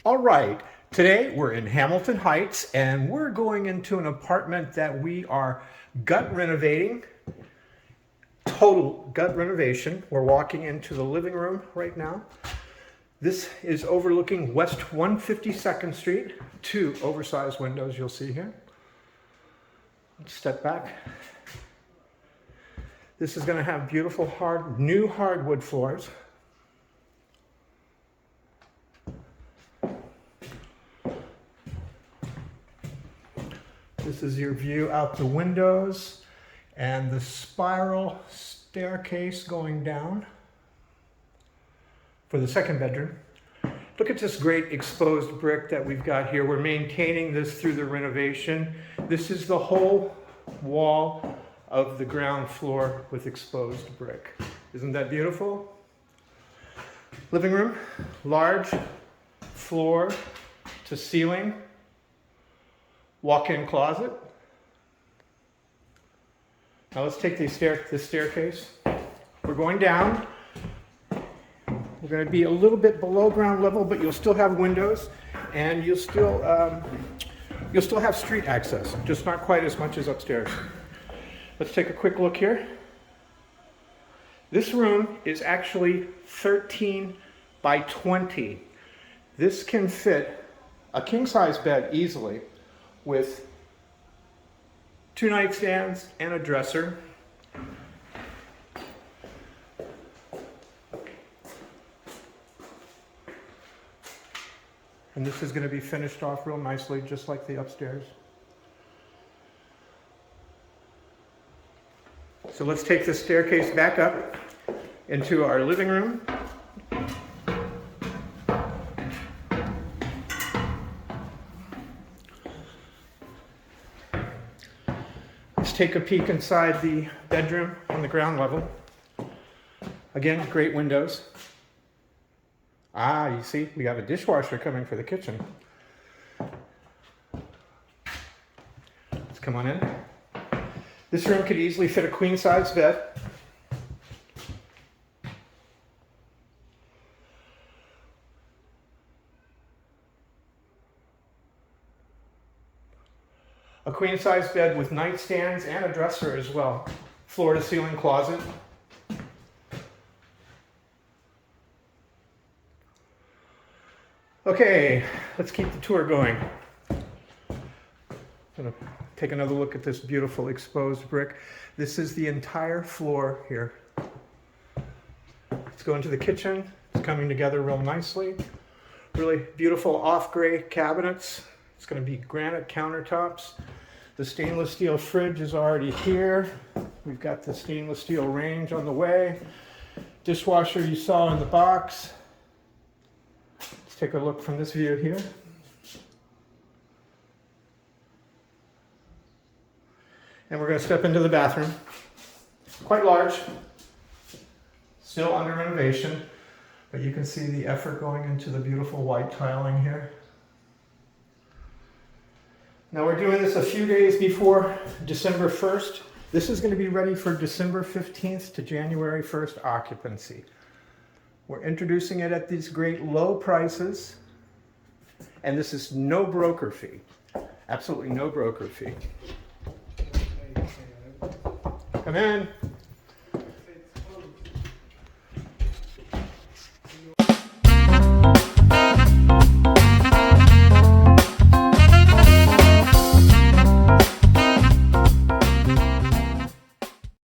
All right, today we're in Hamilton Heights and we're going into an apartment that we are gut renovating, total gut renovation. We're walking into the living room right now. This is overlooking West 152nd Street, two oversized windows you'll see here. Let's step back. This is going to have beautiful new hardwood floors. This is your view out the windows and the spiral staircase going down for the second bedroom. Look at this great exposed brick that we've got here. We're maintaining this through the renovation. This is the whole wall of the ground floor with exposed brick. Isn't that beautiful? Living room, large floor to ceiling. Walk-in closet. Now let's take this staircase. We're going down. We're going to be a little bit below ground level, but you'll still have windows, and you'll still have street access, just not quite as much as upstairs. Let's take a quick look here. This room is actually 13 by 20. This can fit a king-size bed easily, with two nightstands and a dresser. And this is going to be finished off real nicely, just like the upstairs. So let's take this staircase back up into our living room. Take a peek inside the bedroom on the ground level. Again, great windows. You see, we have a dishwasher coming for the kitchen. Let's come on in. This room could easily fit a queen-size bed. A queen-size bed with nightstands and a dresser as well. Floor-to-ceiling closet. Okay, let's keep the tour going. I'm going to take another look at this beautiful exposed brick. This is the entire floor here. Let's go into the kitchen. It's coming together real nicely. Really beautiful off-gray cabinets. It's going to be granite countertops. The stainless steel fridge is already here. We've got the stainless steel range on the way. Dishwasher you saw in the box. Let's take a look from this view here. And we're going to step into the bathroom. Quite large. Still under renovation, but you can see the effort going into the beautiful white tiling here. Now we're doing this a few days before December 1st. This is going to be ready for December 15th to January 1st occupancy. We're introducing it at these great low prices, and this is no broker fee. Absolutely no broker fee. Come in.